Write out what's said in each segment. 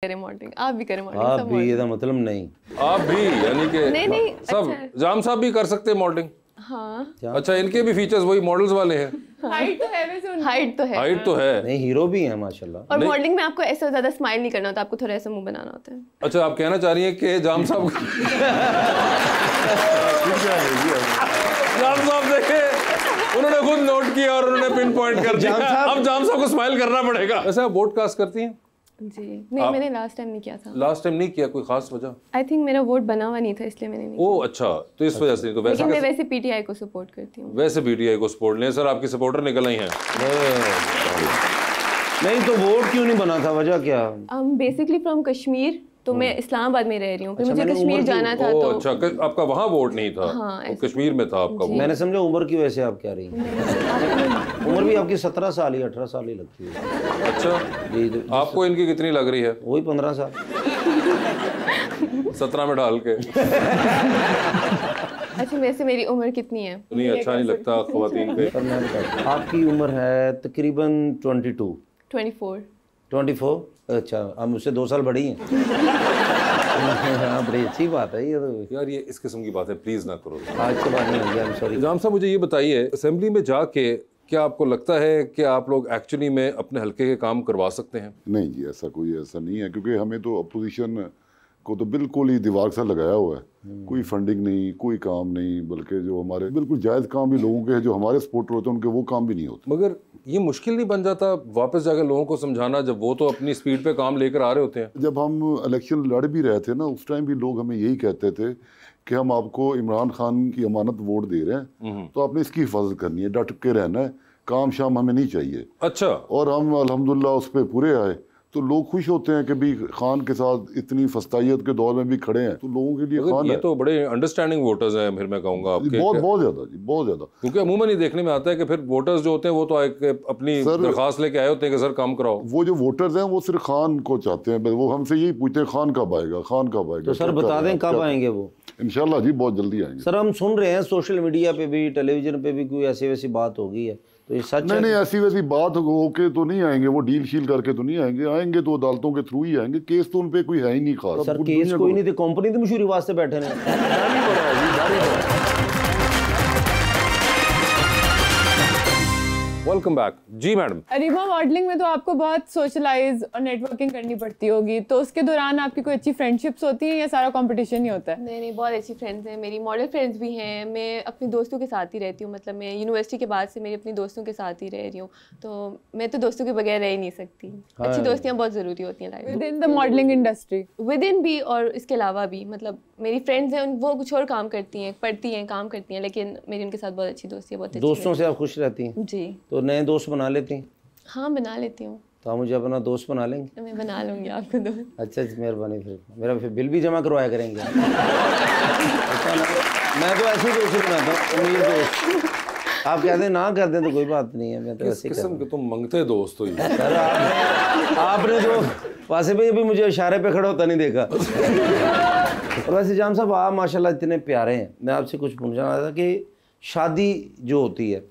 करें मॉडलिंग, आप भी करें मॉडलिंग। आप भी, इसका मतलब नहीं आप भी, यानी कि नहीं सब अच्छा। जाम साहब भी कर सकते हैं मॉडलिंग। हाँ अच्छा, इनके भी फीचर्स वही मॉडल्स वाले हैं। हाइट तो है वैसे उनकी। हाइट तो है नहीं, हीरो भी हैं माशाल्लाह। और मॉडलिंग में आपको ऐसा ज्यादा स्माइल नहीं करना होता, आपको थोड़ा ऐसा मुंह बनाना होता है। अच्छा, आप कहना चाह रही हैं कि जाम साहब जाम साहब देखे, उन्होंने खुद नोट किया और उन्होंने पिन पॉइंट कर दिया। अब जाम साहब को स्माइल करना पड़ेगा। वैसे आप वोट कास्ट करती हैं? जी नहीं, मैंने लास्ट टाइम नहीं किया था। लास्ट टाइम नहीं किया, कोई खास वजह? आई थिंक मेरा वोट बना हुआ नहीं था, इसलिए मैंने नहीं ओह अच्छा, तो इस वजह से। तो वैसे लेकिन मैं वैसे पीटीआई को सपोर्ट करती हूँ। वैसे पीटीआई को सपोर्ट लें। सर आपकी सपोर्टर निकल आई हैं। नहीं तो वोट क्यों नहीं बना था, वजह क्या? बेसिकली फ्रॉम कश्मीर, तो मैं इस्लामाबाद में रह रही हूँ, फिर मुझे कश्मीर जाना था। तो अच्छा, आपका वहाँ वोट नहीं था? हाँ, तो कश्मीर में था आपका वोट। मैंने समझा उम्र की वजह से आप कह रही हैं। उम्र भी आपकी 17 साल ही 18 साल ही लगती है। अच्छा जी, आपको इनकी कितनी लग रही है? वही 15 साल 17 में डाल के। अच्छा, वैसे मेरी उम्र कितनी है? नहीं, अच्छा नहीं लगता ख़वातीन पे। पर मैं बताता हूं, आपकी उम्र है तकरीबन 22 24। अच्छा, आप मुझसे 2 साल बड़ी हैं। हाँ, बड़ी अच्छी बात है ये तो। यार ये इस किस्म की बात है, प्लीज ना करो। आज के बाद नहीं होगी, आई एम सॉरी। जाम साहब मुझे ये बताइए, असेंबली में जाके क्या आपको लगता है कि आप लोग एक्चुअली में अपने हल्के के काम करवा सकते हैं? नहीं जी, ऐसा नहीं है, क्योंकि हमें तो अपोजिशन को तो बिल्कुल ही दीवार सा लगाया हुआ है। कोई फंडिंग नहीं, कोई काम नहीं, बल्कि जो हमारे बिल्कुल जायज़ काम भी लोगों के हैं, जो हमारे सपोर्टर होते हैं उनके वो काम भी नहीं होते। मगर ये मुश्किल नहीं बन जाता वापस जाकर लोगों को समझाना, जब वो तो अपनी स्पीड पे काम लेकर आ रहे होते हैं? जब हम इलेक्शन लड़ भी रहे थे ना, उस टाइम भी लोग हमें यही कहते थे कि हम आपको इमरान खान की अमानत वोट दे रहे हैं, तो आपने इसकी हिफाजत करनी है, डट के रहना है, काम शाम हमें नहीं चाहिए। अच्छा। और हम अल्हम्दुलिल्लाह उस पर पूरे आए, तो लोग खुश होते हैं कि भी खान के साथ इतनी फस्तायत के दौर में भी खड़े हैं, तो लोगों के लिए खान ये है। तो बड़े अंडरस्टैंडिंग वोटर्स हैं, फिर मैं कहूँगा आपके। बहुत ज़्यादा जी, बहुत ज़्यादा। क्योंकि अमूमन ही देखने में आता है कि फिर वोटर्स जो होते हैं वो तो अपनी दरख्वास्त लेके आए होते हैं कि सर काम कराओ। वो जो वोटर्स हैं वो सिर्फ खान को चाहते हैं, वो हमसे यही पूछते हैं खान कब आएगा, खान कब आएगा। तो सर बता दें कब आएंगे वो? इंशाल्लाह जी बहुत जल्दी आएंगे। सर हम सुन रहे हैं सोशल मीडिया पे भी, टेलीविजन पे भी कोई ऐसी वैसी बात होगी है, तो ये सच है? नहीं, ऐसी वैसी बात होके तो नहीं आएंगे, वो डील शील करके तो नहीं आएंगे। आएंगे तो अदालतों के थ्रू ही आएंगे, केस तो उन पे कोई है ही नहीं खास। सर केस कोई नहीं थे, कंपनी तो मशहूरी वास्ते बैठे हैं। वेलकम बैक जी मैडम। अरीबा, मॉडलिंग में तो आपको बहुत सोशलाइज और नेटवर्किंग करनी पड़ती होगी, तो उसके दौरान आपकी कोई अच्छी फ्रेंडशिप्स होती हैं या सारा कंपटीशन ही होता है? नहीं, बहुत अच्छी फ्रेंड्स हैं मेरी, मॉडल फ्रेंड्स भी हैं। मैं अपने दोस्तों के साथ ही रहती हूँ, मतलब मैं यूनिवर्सिटी के बाद से मेरी अपनी दोस्तों के साथ ही रह रही हूँ, तो मैं तो दोस्तों के बगैर रह ही नहीं सकती। अच्छी दोस्तियाँ बहुत ज़रूरी होती हैं लाइफ में, with in the modelling industry, with in भी और इसके अलावा भी। मतलब मेरी फ्रेंड्स हैं, वो कुछ और काम करती हैं, पढ़ती हैं, काम करती हैं, लेकिन मेरी उनके साथ बहुत अच्छी दोस्ती है, बहुत अच्छी। दोस्तों से आप खुश रहती हैं? जी। तो नए दोस्त बना लेती हैं? हाँ, बना लेती हूँ। तो आप मुझे अपना दोस्त बना लेंगे? मैं बना लूँगी आपको दोस्त। अच्छा, मेहरबानी। फिर मेरा फिर बिल भी जमा करवाया करेंगे। मैं तो ऐसे ही दोस्त बनाता हूँ, अमीर दोस्त। आप कहते हैं ना कर दें तो कोई बात नहीं है, मैं तो ऐसे ही किस्म के तुम मंगते दोस्त हो। सर आपने तो वासे भाई अभी मुझे इशारे पे खड़ा होता नहीं देखा। और वैसे जाम साहब आप माशाल्लाह इतने प्यारे हैं, मैं आपसे कुछ पूछना चाह रहा था कि शादी जो होती है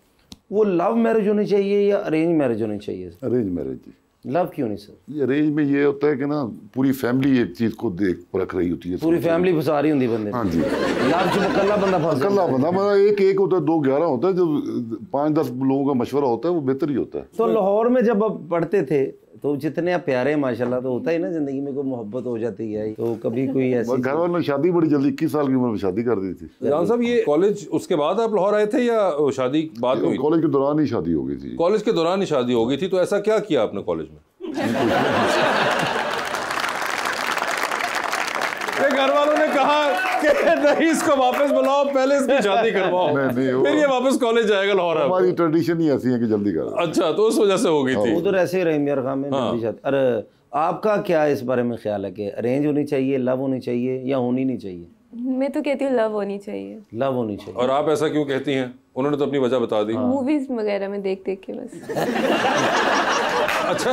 वो लव मैरिज होनी चाहिए या अरेंज मैरिज होनी चाहिए? अरेंज मैरिज जी। लव क्यों नहीं सर? ये अरेंज में ये होता है कि ना पूरी फैमिली एक चीज को देख परख रही होती है, पूरी फैमिली फंसा रही होती बंदे। हाँ जी। लव से अकेला बंदा फंसा, अकेला बंदा मतलब एक होता है, 2-11 होता है। जब 5-10 लोगों का मशवरा होता है वो बेहतर ही होता है। तो लाहौर में जब आप पढ़ते थे तो जितने आप प्यारे हैं माशाल्लाह, तो होता ही ना जिंदगी में कोई मोहब्बत हो जाती है, तो कभी कोई ऐसी घर वालों ने शादी बड़ी जल्दी 21 साल की उम्र में शादी कर दी थी। जान साहब ये कॉलेज उसके बाद आप लाहौर आए थे या शादी बाद में? कॉलेज के दौरान ही शादी हो गई थी। कॉलेज के दौरान ही शादी हो गई थी, तो ऐसा क्या किया आपने कॉलेज में? घर वालों ने कहा कि नहीं इसको वापस बुलाओ, पहले इसकी शादी करवाओ, फिर ये वापस कॉलेज जाएगा लाहौर। हमारी ट्रेडिशन ही ऐसी है कि जल्दी कर। अच्छा, तो उस वजह से हो गई थी। उधर ऐसे ही रहे मेरे खाम में जल्दी शादी। अरे आपका क्या इस बारे में ख्याल है कि अरेंज होनी चाहिए, लव होनी चाहिए या होनी नहीं चाहिए? मैं तो कहती हूँ लव होनी चाहिए। लव होनी चाहिए। और आप ऐसा क्यों कहती हैं? उन्होंने तो अपनी वजह बता दी। मूवीज वगैरह में देख देख के बस। अच्छा,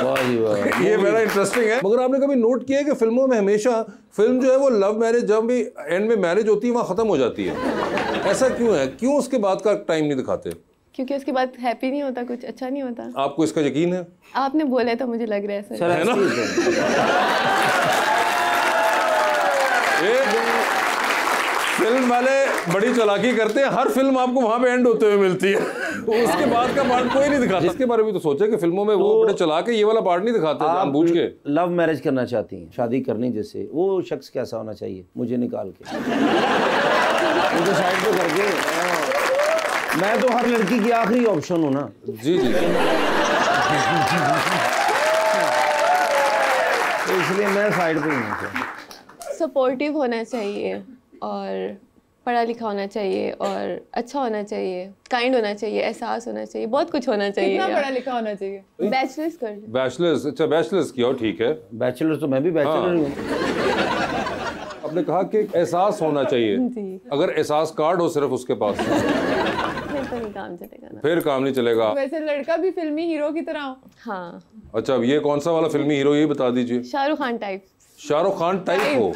ये बड़ा इंटरेस्टिंग है। मगर आपने कभी नोट किया है कि फिल्मों में हमेशा फिल्म जो है वो लव मैरिज, जब भी एंड में मैरिज होती है वहाँ ख़त्म हो जाती है, ऐसा क्यों है? क्यों उसके बाद का टाइम नहीं दिखाते? क्योंकि उसके बाद हैप्पी नहीं होता, कुछ अच्छा नहीं होता। आपको इसका यकीन है? आपने बोला तो मुझे लग रहा है सर। सर है ना? फिल्म वाले बड़ी चालाकी करते हैं, हर फिल्म आपको वहां पे एंड होते हुए मिलती है, उसके बाद का पार्ट कोई नहीं दिखाता। इसके बारे में तो सोचे कि फिल्मों में वो बड़े चला के ये वाला पार्ट नहीं दिखाते जानबूझ के। लव मैरिज करना चाहती हैं, शादी करनी, जैसे वो शख्स कैसा होना चाहिए? मुझे निकाल के मुझे साइड पे करके, मैं तो हर लड़की की आखिरी ऑप्शन हूँ ना। जी जी तो इसलिए मैं साइड पे हूँ। सपोर्टिव होना चाहिए और पढ़ा लिखा होना चाहिए और अच्छा होना चाहिए, काइंड होना चाहिए, एहसास होना चाहिए, बहुत कुछ होना चाहिए। कितना पढ़ा लिखा होना चाहिए? बैचलर्स कर लो। बैचलर्स, अच्छा बैचलर्स किया हो, ठीक है। बैचलर तो मैं भी बैचलर हूँ। आपने कहा कि एहसास होना चाहिए, जी। अगर एहसास कार्ड हो सिर्फ उसके पास फिर तो नहीं काम चलेगा ना। फिर काम नहीं चलेगा। वैसे लड़का भी फिल्मी हीरो की तरह हो? हाँ, अच्छा, अब ये कौन सा वाला फिल्मी हीरो ये बता दीजिए। शाहरुख खान टाइप। शाहरुख खान टाइप हो?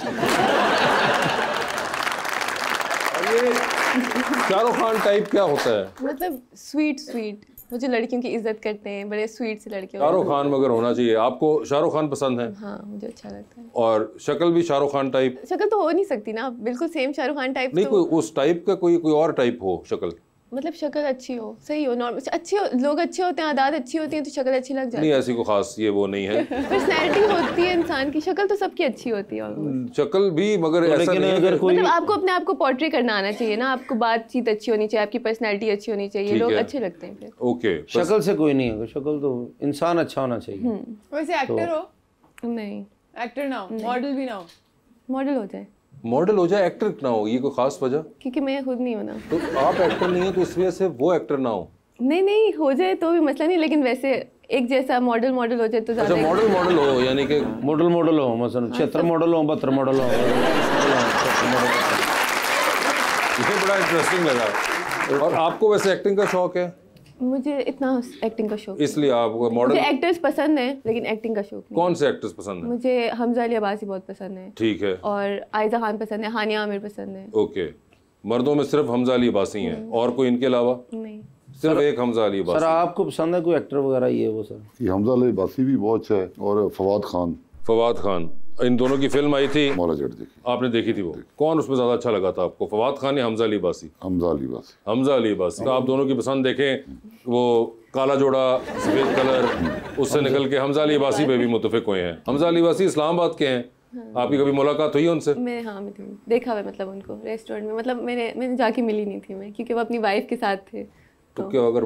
ये शाहरुख खान टाइप क्या होता है? मतलब स्वीट स्वीट, मुझे लड़कियों की इज्जत करते हैं, बड़े स्वीट से लड़के। शाहरुख खान मगर होना चाहिए। आपको शाहरुख खान पसंद है? हाँ, मुझे अच्छा लगता है। और शक्ल भी शाहरुख खान टाइप? शक्ल तो हो नहीं सकती ना बिल्कुल सेम शाहरुख खान टाइप। नहीं, तो कोई उस टाइप का कोई और टाइप हो शक्ल। मतलब शक्ल अच्छी हो, सही हो, नॉर्मल अच्छी हो, लोग अच्छे होते हैं, आदत अच्छी होती है तो शक्ल अच्छी लग जाती नहीं, ऐसी कोई खास ये वो नहीं है। है। पर्सनैलिटी होती है इंसान की, शक्ल तो सबकी अच्छी होती है almost। शक्ल भी, मगर ऐसा लेकिन नहीं है अगर कि- कोई मतलब आपको अपने आप को पोर्ट्रे करना आना चाहिए ना, आपको बातचीत अच्छी होनी चाहिए, आपकी पर्सनैलिटी अच्छी होनी चाहिए, ठीक लोग है। अच्छे लगते हैं फिर। ओके, शक्ल से कोई नहीं है, शक्ल तो इंसान अच्छा होना चाहिए। वैसे एक्टर हो? नहीं, एक्टर ना हो, मॉडल भी ना हो? मॉडल हो जाए, मॉडल हो जाए, एक्टर ना हो, ये कोई खास वजह? क्योंकि मैं खुद नहीं हूँ ना। तो आप एक्टर नहीं है तो इस वजह से वो एक्टर ना हो? नहीं नहीं, हो जाए तो भी मसला नहीं, लेकिन वैसे एक जैसा मॉडल हो जाए तो अच्छा, ज्यादा। मॉडल हो, यानी कि मॉडल हो, मसलन 76 मॉडल हो, 72 मॉडल हो। ये बड़ा इंटरेस्टिंग लगा। और आपको वैसे एक्टिंग का शौक है? मुझे इतना एक्टिंग का शौक, इसलिए आपको मुझे मॉडल। एक्टर्स पसंद है लेकिन एक्टिंग का शौक नहीं। कौन से एक्टर्स पसंद है? मुझे हमजा अली अब्बासी बहुत पसंद है ठीक है, और आयजा खान पसंद है, हानिया आमिर पसंद है। ओके। मर्दों में सिर्फ हमजा अली अब्बासी हैं, और कोई इनके अलावा? नहीं, सिर्फ एक हमजा अली सर अब्बासी। आपको पसंद है कोई एक्टर वगैरह ये वो? सर ये हमजा अली अब्बासी भी बहुत अच्छा है, और फवाद खान, फवाद खान, इन दोनों की फिल्म आई थी, मौला जट देखी। आपने देखी थी वो? कौन उसमें ज्यादा अच्छा लगा था आपको, फवाद खान या हमजा अली अब्बासी? हमजा अली अब्बासी। हमजा अली अब्बासी। तो आप दोनों की पसंद देखें, वो काला जोड़ा सफेद कलर, उससे निकल के हमजा अली अब्बासी पे भी मुतफिक हुए हैं। हमजा अली अब्बासी इस्लामाबाद के हैं, आपकी कभी मुलाकात हुई है उनसे? मैं हाँ मैं देखा हुआ, मतलब उनको रेस्टोरेंट में, मतलब मैंने जाके मिली नहीं थी मैं, क्योंकि वो अपनी वाइफ के साथ थे। तो क्या अगर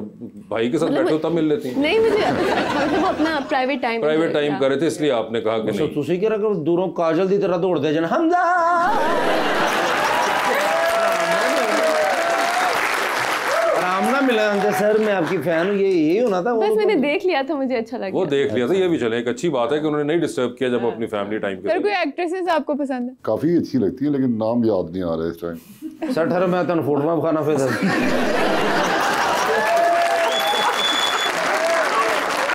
भाई के साथ बैठे हो तब मिल लेती हैं? नहीं, मुझे अच्छा, वो अपना प्राइवेट टाइम कर रहे थे, इसलिए आपने कहा कि नहीं। ਤੁਸੀਂ ਕਿਹੜਾ ਕਿ ਦੂਰੋਂ ਕਾਜਲ ਦੀ ਤਰ੍ਹਾਂ ਦੌੜਦੇ ਜਨ ਹਮਜ਼ਾ आराम ना मिला हमसे, सर मैं आपकी फैन हूँ, ये होना था। बस मैंने देख लिया था, मुझे अच्छा लगा। वो देख लिया था, ये भी चले, एक अच्छी बात है कि उन्होंने नहीं डिस्टर्ब किया जब अपनी फैमिली टाइम सर के। कोई एक्ट्रेसेस आपको पसंद है? काफ़ी अच्छी लगती है, लेकिन नाम याद नहीं आ रहा है इस टाइम। सर ठहरो मैं तुम फोटो खाना फिर